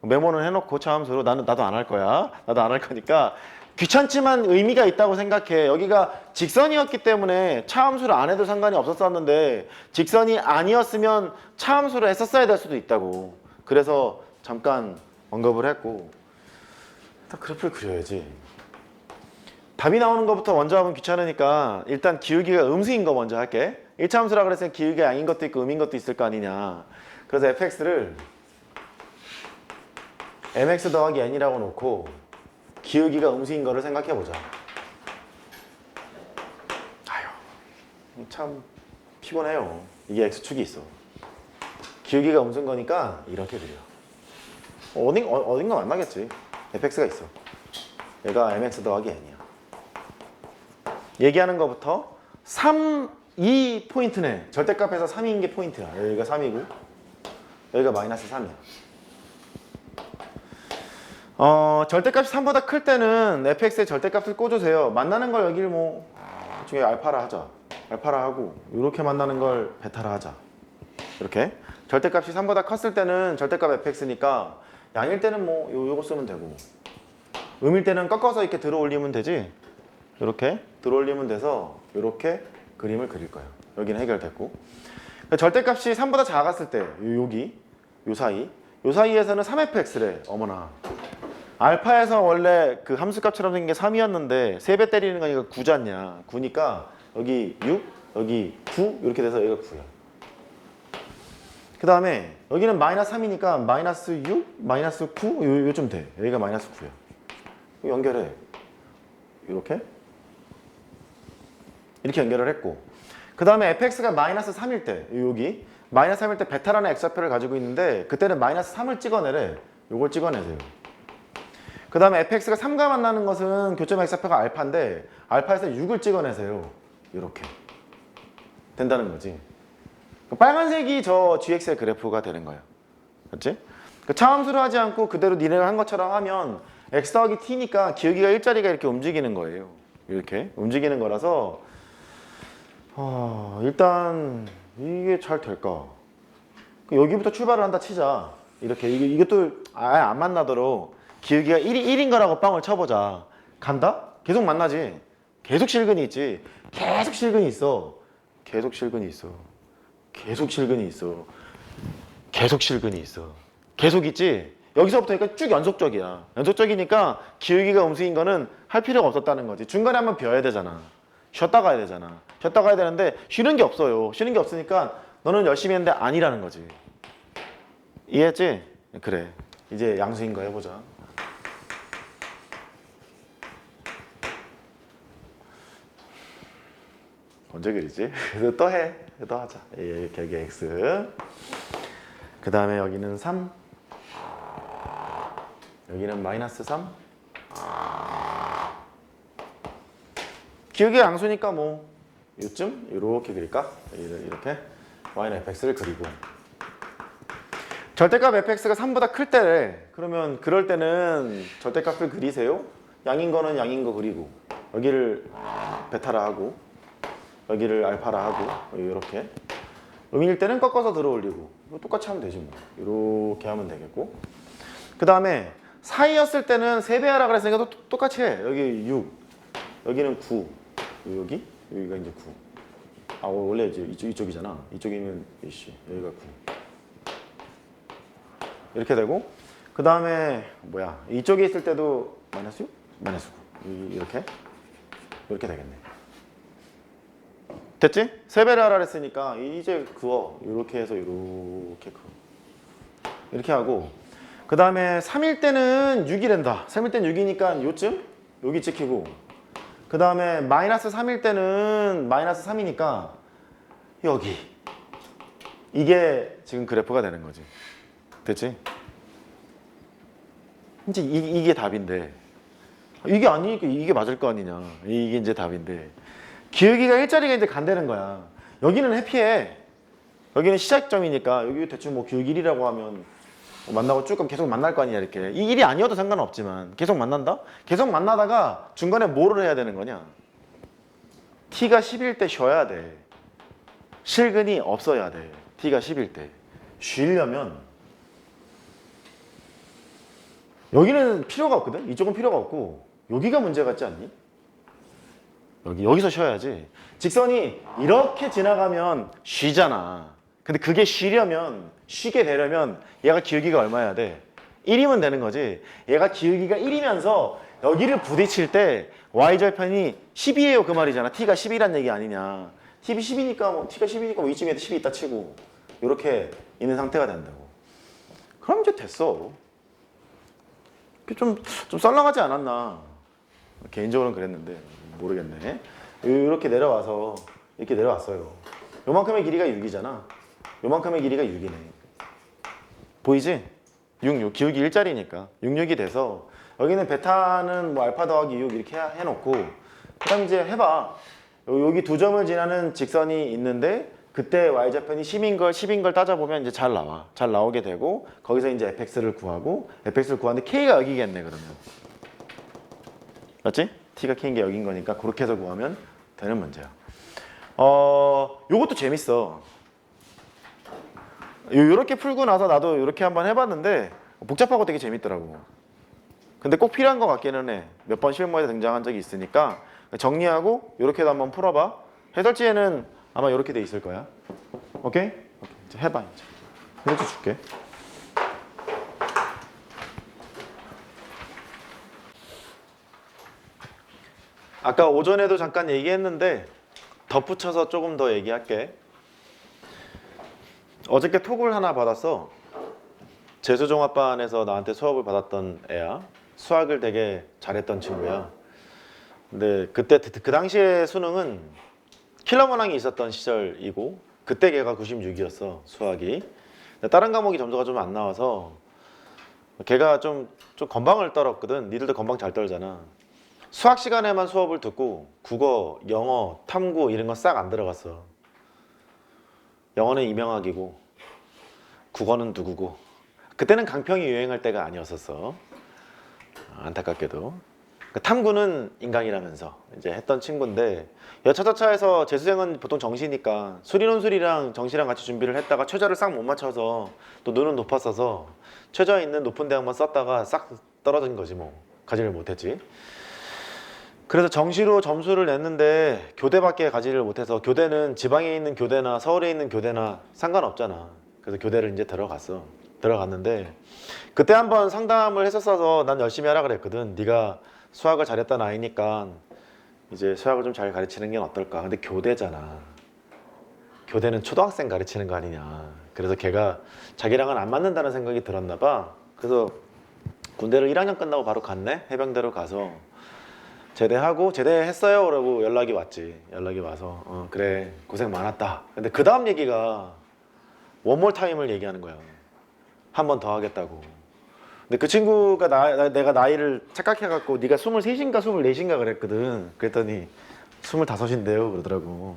메모는 해놓고 차함수로 나도 안 할 거야. 나도 안 할 거니까 귀찮지만 의미가 있다고 생각해. 여기가 직선이었기 때문에 차함수를 안 해도 상관이 없었었는데 직선이 아니었으면 차함수를 했었어야 될 수도 있다고. 그래서 잠깐 언급을 했고 딱 그래프를 그려야지. 답이 나오는 것부터 먼저 하면 귀찮으니까 일단 기울기가 음수인 거 먼저 할게. 1차 함수라 그랬으니 기울기가 양인 것도 있고 음인 것도 있을 거 아니냐. 그래서 fx를 mx 더하기 n이라고 놓고 기울기가 음수인 거를 생각해 보자. 아유, 참 피곤해요. 이게 x축이 있어. 기울기가 음수인 거니까 이렇게 그려. 어딘가 만나겠지. fx가 있어. 얘가 mx 더하기 n이야. 얘기하는 것부터 3, 2 포인트네. 절대값에서 3인 게 포인트야. 여기가 3이고 여기가 마이너스 3이야. 절대값이 3보다 클 때는 fx의 절대값을 꿔주세요. 만나는 걸 여기를 뭐 중에 알파라 하자. 알파라 하고 이렇게 만나는 걸 베타라 하자. 이렇게 절대값이 3보다 컸을 때는 절대값 fx니까 양일 때는 뭐 요거 쓰면 되고 음일 때는 꺾어서 이렇게 들어 올리면 되지. 이렇게 들어 올리면 돼서 이렇게 그림을 그릴 거예요. 여기는 해결됐고 절대값이 3보다 작았을 때 여기 요 사이에서는 3fx래. 어머나 알파에서 원래 그 함수값처럼 생긴 게 3이었는데 3배 때리는 거니까 9잖냐. 9니까 여기 6, 여기 9 이렇게 돼서 여기가 9야. 그 다음에 여기는 마이너스 3이니까 마이너스 6, 마이너스 9 요쯤 돼. 여기가 마이너스 9야. 연결해. 이렇게 연결을 했고 그 다음에 fx가 마이너스 3일 때 여기 마이너스 3일 때 베타라는 x좌표를 가지고 있는데 그때는 마이너스 3을 찍어내래. 요걸 찍어내세요. 그 다음에 fx가 3과 만나는 것은 교점 x좌표가 알파인데 알파에서 6을 찍어내세요. 이렇게 된다는 거지. 빨간색이 저 gx의 그래프가 되는 거예요. 그렇지? 차함수를 하지 않고 그대로 니네가 한 것처럼 하면 x 더하기 t니까 기울기가 일자리가 이렇게 움직이는 거예요. 이렇게 움직이는 거라서 일단 이게 잘 될까? 여기부터 출발을 한다 치자. 이렇게 이것도 아예 안 만나도록 기울기가 1인 거라고 빵을 쳐보자. 간다? 계속 만나지. 계속 실근이 있지. 계속 실근이 있어. 계속 실근이 있어. 계속 실근이 있어. 계속 실근이 있어. 계속 있지. 여기서부터 그러니까 쭉 연속적이야. 연속적이니까 기울기가 움직인 거는 할 필요가 없었다는 거지. 중간에 한번 비워야 되잖아. 쉬었다 가야 되잖아. 쉬었다 가야 되는데 쉬는 게 없어요. 쉬는 게 없으니까 너는 열심히 했는데 아니라는 거지. 이해했지? 그래. 이제 양수인 거 해보자. 언제 그리지? 그래서 또 해. 또 하자. 이렇게 여기 x. 그 다음에 여기는 3. 여기는 마이너스 3. 기울기 양수니까 뭐 요쯤 이렇게 그릴까? 이렇게 y는 fx를 그리고 절대값 fx가 3보다 클 때래. 그러면 그럴 때는 절대값을 그리세요. 양인 거는 양인 거 그리고 여기를 베타라 하고 여기를 알파라 하고 이렇게 음일 때는 꺾어서 들어 올리고 똑같이 하면 되지 뭐. 이렇게 하면 되겠고 그 다음에 사이였을 때는 3배 하라 그랬으니까 똑같이 해. 여기 6 여기는 9 여기가 이제 9 원래 이제 이쪽이잖아. 이쪽이면 여기가 9 이렇게 되고 그 다음에 이쪽에 있을 때도 마이너스 6? 마이너스 9 이렇게 되겠네. 됐지? 3배를 하라 그랬으니까 이제 그어 이렇게 해서 이렇게 그어 이렇게 하고 그 다음에 3일 때는 6이 된다. 3일 때는 6이니까 요쯤 여기 찍히고 그 다음에 마이너스 3일 때는 마이너스 3이니까 여기 이게 지금 그래프가 되는 거지. 됐지? 이제 이게 답인데 이게 아니니까 이게 맞을 거 아니냐. 이게 이제 답인데 기울기가 일자리가 이제 간다는 거야. 여기는 해피해. 여기는 시작점이니까 여기 대충 뭐 기울기 1이라고 하면 만나고 쭉 계속 만날 거 아니냐. 이렇게 이 1이 아니어도 상관없지만 계속 만난다? 계속 만나다가 중간에 뭐를 해야 되는 거냐. t가 10일 때 쉬어야 돼. 실근이 없어야 돼. t가 10일 때 쉬려면 여기는 필요가 없거든. 이쪽은 필요가 없고 여기가 문제 같지 않니? 여기서 쉬어야지. 직선이 이렇게 지나가면 쉬잖아. 근데 그게 쉬게 되려면 얘가 기울기가 얼마여야 돼? 1이면 되는 거지. 얘가 기울기가 1이면서 여기를 부딪힐 때 y절편이 10이에요 그 말이잖아. t가 10이란 얘기 아니냐. t가 10이니까 뭐 이쯤에 10이 있다 치고 이렇게 있는 상태가 된다고. 그럼 이제 됐어. 좀 썰렁하지 않았나. 개인적으로는 그랬는데 모르겠네. 이렇게 내려와서 이렇게 내려왔어요. 요만큼의 길이가 6이잖아. 요만큼의 길이가 6이네. 보이지? 6 기울기 일자리니까 6이 돼서 여기는 베타는 뭐 알파 더하기 6 이렇게 해놓고 그 다음 이제 해봐. 여기 두 점을 지나는 직선이 있는데 그때 y좌편이 10인 걸 따져보면 이제 잘 나와. 잘 나오게 되고 거기서 이제 fx를 구하고 fx를 구하는데 k가 여기겠네 그러면. 맞지? t가 k인 게 여긴 거니까 그렇게 해서 구하면 되는 문제야. 요것도 재밌어. 요렇게 풀고 나서 나도 요렇게 한번 해봤는데 복잡하고 되게 재밌더라고. 근데 꼭 필요한 것 같기는 해. 몇 번 실무에 등장한 적이 있으니까 정리하고 요렇게도 한번 풀어봐. 해설지에는 아마 요렇게 돼 있을 거야. 오케이? 오케이. 이제 해봐 이제. 해설지 줄게. 아까 오전에도 잠깐 얘기했는데 덧붙여서 조금 더 얘기할게. 어저께 톡을 하나 받았어. 재수종합반에서 나한테 수업을 받았던 애야. 수학을 되게 잘했던 친구야. 근데 그때 그 당시에 수능은 킬러 문항이 있었던 시절이고 그때 걔가 96이었어 수학이. 근데 다른 과목이 점수가 좀 안 나와서 걔가 좀 건방을 떨었거든. 니들도 건방 잘 떨잖아. 수학 시간에만 수업을 듣고 국어, 영어, 탐구 이런 건 싹 안 들어갔어. 영어는 이명학이고 국어는 누구고. 그때는 강평이 유행할 때가 아니었었어. 안타깝게도. 탐구는 인강이라면서 이제 했던 친구인데 여차저차해서 재수생은 보통 정시니까 수리논술이랑 정시랑 같이 준비를 했다가 최저를 싹 못 맞춰서 또 눈은 높았어서 최저에 있는 높은 대학만 썼다가 싹 떨어진 거지 뭐. 가지를 못했지. 그래서 정시로 점수를 냈는데 교대밖에 가지를 못해서 교대는 지방에 있는 교대나 서울에 있는 교대나 상관없잖아. 그래서 교대를 이제 들어갔는데 그때 한번 상담을 했었어서 난 열심히 하라 그랬거든. 네가 수학을 잘했던 아이니까 이제 수학을 좀 잘 가르치는 게 어떨까. 근데 교대잖아. 교대는 초등학생 가르치는 거 아니냐. 그래서 걔가 자기랑은 안 맞는다는 생각이 들었나 봐. 그래서 군대를 1학년 끝나고 바로 갔네. 해병대로 가서 제대하고 제대했어요 라고 연락이 왔지. 연락이 와서 그래 고생 많았다. 근데 그 다음 얘기가 원몰 타임을 얘기하는 거야. 한 번 더 하겠다고. 근데 그 친구가 내가 나이를 착각해갖고 네가 23인가 24인가 그랬거든. 그랬더니 25인데요 그러더라고.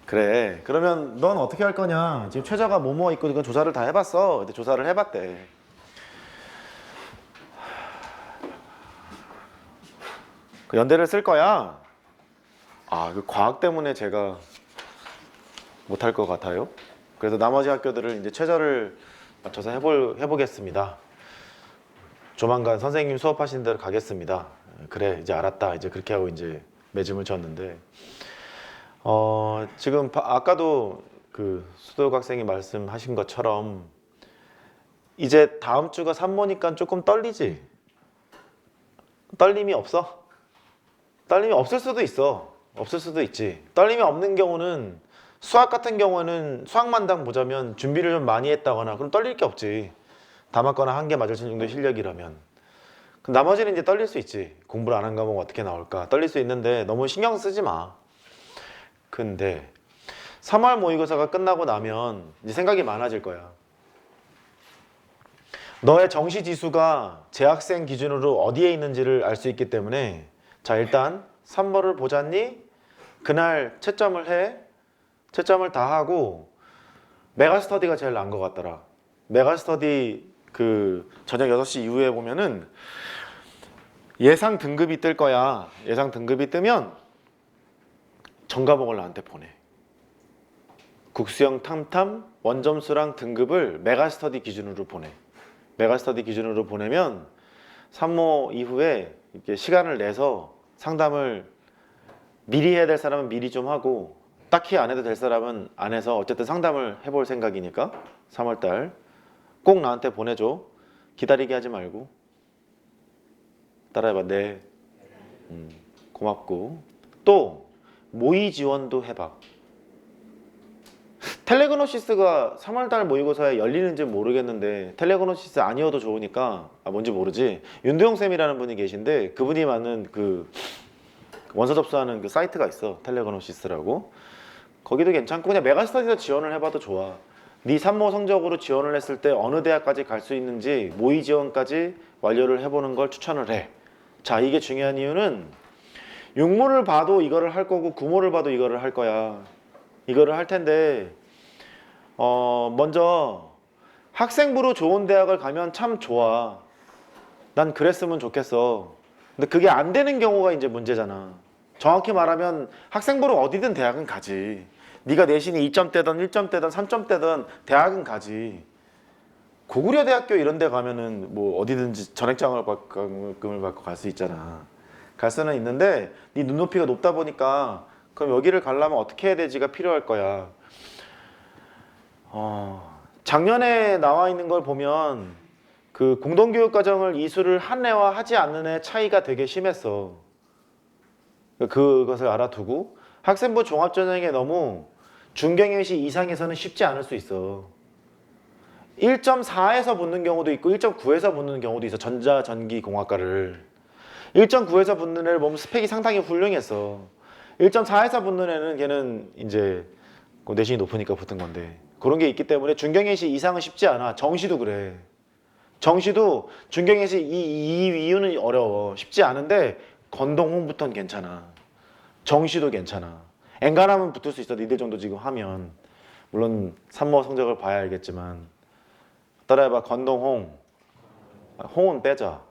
그래 그러면 넌 어떻게 할 거냐. 지금 최저가 뭐뭐 있고 이건 조사를 다 해봤어. 근데 조사를 해봤대. 그 연대를 쓸 거야. 그 과학 때문에 제가 못할 것 같아요. 그래서 나머지 학교들을 이제 최저를 맞춰서 해보겠습니다. 조만간 선생님 수업하신 대로 가겠습니다. 그래 이제 알았다. 이제 그렇게 하고 이제 매짐을 졌는데 지금 아까도 그 수도역 학생이 말씀하신 것처럼 이제 다음 주가 산모니까 조금 떨리지? 떨림이 없어? 떨림이 없을 수도 있어. 없을 수도 있지. 떨림이 없는 경우는 수학 같은 경우는 수학만당 보자면 준비를 좀 많이 했다거나 그럼 떨릴 게 없지. 다 맞거나 한 개 맞을 정도의 실력이라면. 그럼 나머지는 이제 떨릴 수 있지. 공부를 안 한 과목 어떻게 나올까. 떨릴 수 있는데 너무 신경 쓰지 마. 근데 3월 모의고사가 끝나고 나면 이제 생각이 많아질 거야. 너의 정시 지수가 재학생 기준으로 어디에 있는지를 알 수 있기 때문에 자 일단 3번을 보잖니? 그날 채점을 해. 채점을 다 하고 메가스터디가 제일 나은 것 같더라. 메가스터디 그 저녁 6시 이후에 보면은 예상 등급이 뜰 거야. 예상 등급이 뜨면 전과목을 나한테 보내. 국수형 탐탐 원점수랑 등급을 메가스터디 기준으로 보내. 메가스터디 기준으로 보내면 산모 이후에 이렇게 시간을 내서 상담을 미리 해야 될 사람은 미리 좀 하고 딱히 안 해도 될 사람은 안 해서 어쨌든 상담을 해볼 생각이니까 3월달 꼭 나한테 보내줘. 기다리게 하지 말고. 따라해봐. 네. 고맙고. 또 모의 지원도 해봐. 텔레그노시스가 3월달 모의고사에 열리는지 모르겠는데 텔레그노시스 아니어도 좋으니까 뭔지 모르지. 윤도영 쌤이라는 분이 계신데 그분이 만든 그 원서 접수하는 그 사이트가 있어. 텔레그노시스라고. 거기도 괜찮고 그냥 메가스터디에서 지원을 해봐도 좋아. 네 산모 성적으로 지원을 했을 때 어느 대학까지 갈 수 있는지 모의 지원까지 완료를 해보는 걸 추천을 해. 자 이게 중요한 이유는 육모를 봐도 이거를 할 거고 구모를 봐도 이거를 할 거야. 이거를 할 텐데 먼저 학생부로 좋은 대학을 가면 참 좋아. 난 그랬으면 좋겠어. 근데 그게 안 되는 경우가 이제 문제잖아. 정확히 말하면 학생부로 어디든 대학은 가지. 네가 내신이 2점대든 1점대든 3점대든 대학은 가지. 고구려대학교 이런 데 가면은 뭐 어디든지 전액장학금을 받고 갈 수 있잖아. 갈 수는 있는데 네 눈높이가 높다 보니까 그럼 여기를 가려면 어떻게 해야 되지가 필요할 거야. 작년에 나와 있는 걸 보면 그 공동교육과정을 이수를 한 애와 하지 않는 애 차이가 되게 심했어. 그것을 알아두고 학생부 종합전형에 너무 중경외시 이상에서는 쉽지 않을 수 있어. 1.4에서 붙는 경우도 있고 1.9에서 붙는 경우도 있어. 전자전기공학과를 1.9에서 붙는 애를 보면 스펙이 상당히 훌륭했어. 1.4에서 붙는 애는 걔는 이제 내신이 높으니까 붙은 건데 그런 게 있기 때문에 중경외시 이상은 쉽지 않아. 정시도 그래. 정시도 중경외시 이 이유는 어려워. 쉽지 않은데 건동홍부터는 괜찮아. 정시도 괜찮아. 엔간하면 붙을 수 있어. 니들 정도 지금 하면. 물론 산모 성적을 봐야 알겠지만 따라해봐. 건동홍. 홍은 빼자.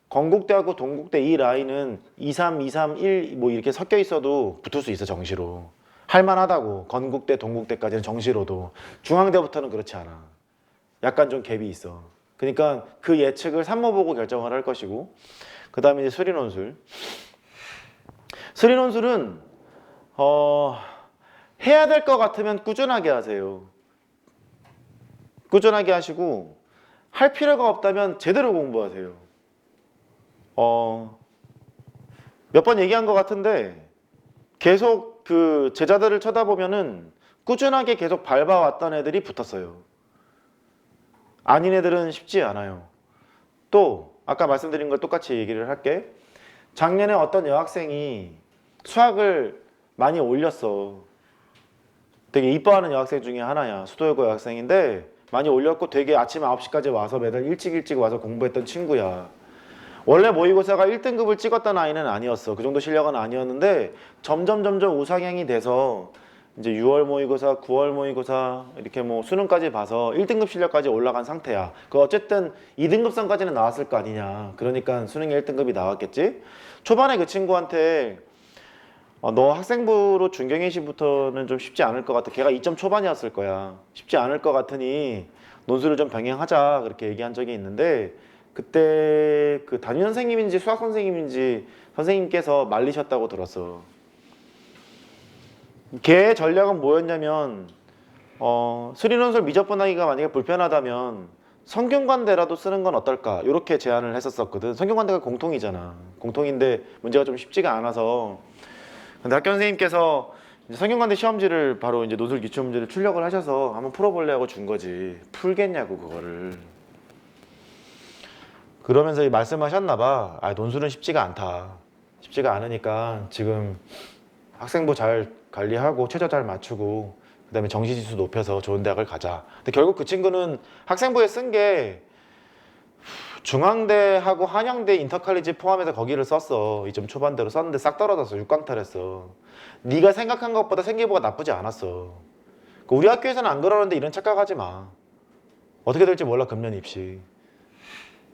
건국대하고 동국대 이 라인은 2, 3, 2, 3, 1 뭐 이렇게 섞여 있어도 붙을 수 있어. 정시로. 할만하다고. 건국대, 동국대까지는 정시로도. 중앙대부터는 그렇지 않아. 약간 좀 갭이 있어. 그러니까 그 예측을 산모 보고 결정을 할 것이고 그 다음에 이제 수리논술. 수리논술은 해야 될 것 같으면 꾸준하게 하세요. 꾸준하게 하시고 할 필요가 없다면 제대로 공부하세요. 몇 번 얘기한 것 같은데 계속 그 제자들을 쳐다보면은 꾸준하게 계속 밟아왔던 애들이 붙었어요. 아닌 애들은 쉽지 않아요. 또 아까 말씀드린 걸 똑같이 얘기를 할게. 작년에 어떤 여학생이 수학을 많이 올렸어. 되게 이뻐하는 여학생 중에 하나야. 수도여고 여학생인데 많이 올렸고 되게 아침 9시까지 와서 매달 일찍 와서 공부했던 친구야. 원래 모의고사가 1등급을 찍었던 아이는 아니었어. 그 정도 실력은 아니었는데 점점 우상향이 돼서 이제 6월 모의고사, 9월 모의고사 이렇게 뭐 수능까지 봐서 1등급 실력까지 올라간 상태야. 그 어쨌든 2등급선까지는 나왔을 거 아니냐. 그러니까 수능에 1등급이 나왔겠지. 초반에 그 친구한테 너 학생부로 중경외시부터는 좀 쉽지 않을 것 같아. 걔가 2점 초반이었을 거야. 쉽지 않을 것 같으니 논술을 좀 병행하자 그렇게 얘기한 적이 있는데 그때 그 담임 선생님인지 수학 선생님인지 선생님께서 말리셨다고 들었어. 걔의 전략은 뭐였냐면 수리논술 미적분하기가 만약에 불편하다면 성균관대라도 쓰는 건 어떨까 이렇게 제안을 했었거든. 성균관대가 공통이잖아. 공통인데 문제가 좀 쉽지가 않아서 근데 학교 선생님께서 성균관대 시험지를 바로 이제 논술 기출문제를 출력을 하셔서 한번 풀어볼래 하고 준 거지. 풀겠냐고 그거를. 그러면서 말씀하셨나 봐. 논술은 쉽지가 않다. 쉽지가 않으니까 지금 학생부 잘 관리하고 최저 잘 맞추고 그 다음에 정시지수 높여서 좋은 대학을 가자. 근데 결국 그 친구는 학생부에 쓴 게 중앙대하고 한양대 인터칼리지 포함해서 거기를 썼어. 2점 초반대로 썼는데 싹 떨어졌어. 6강탈했어. 네가 생각한 것보다 생기부가 나쁘지 않았어. 우리 학교에서는 안 그러는데 이런 착각하지 마. 어떻게 될지 몰라. 금년 입시.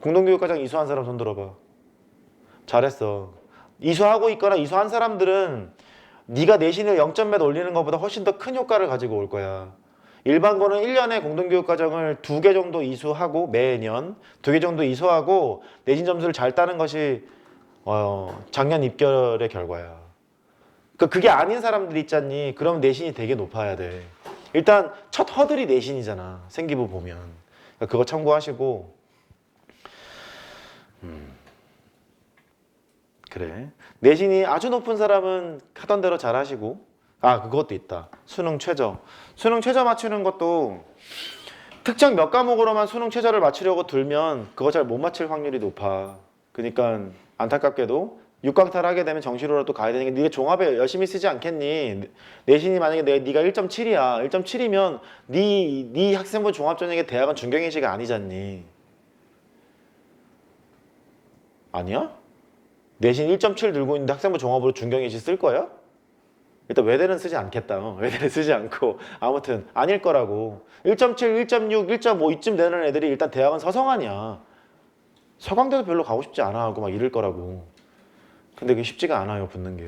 공동교육과정 이수한 사람 손 들어봐. 잘했어. 이수하고 있거나 이수한 사람들은 네가 내신을 0점 몇 올리는 것보다 훨씬 더 큰 효과를 가지고 올 거야. 일반고는 1년에 공동교육과정을 2개 정도 이수하고 매년 2개 정도 이수하고 내신 점수를 잘 따는 것이 작년 입결의 결과야. 그게 아닌 사람들 있잖니. 그럼 내신이 되게 높아야 돼. 일단 첫 허들이 내신이잖아. 생기부 보면. 그거 참고하시고 그래. 내신이 아주 높은 사람은 하던 대로 잘 하시고 그것도 있다. 수능 최저. 수능 최저 맞추는 것도 특정 몇 과목으로만 수능 최저를 맞추려고 들면 그거 잘 못 맞힐 확률이 높아. 그러니까 안타깝게도 6강탈 하게 되면 정시로라도 가야 되니까 네가 종합에 열심히 쓰지 않겠니? 내신이 만약에 네가 1.7이야. 1.7이면 네 학생부 종합전형의 대학은 중경외시가 아니잖니. 아니야? 내신 1.7 들고 있는데 학생부 종합으로 중경예시 쓸 거야? 일단 외대는 쓰지 않겠다. 외대는 쓰지 않고 아무튼 아닐 거라고. 1.7, 1.6, 1.5 이쯤 되는 애들이 일단 대학은 서성하냐. 서강대도 별로 가고 싶지 않아 하고 막 이럴 거라고. 근데 그게 쉽지가 않아요, 붙는 게.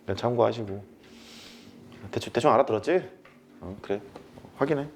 그냥 참고하시고. 대충 알아들었지? 그래. 확인해.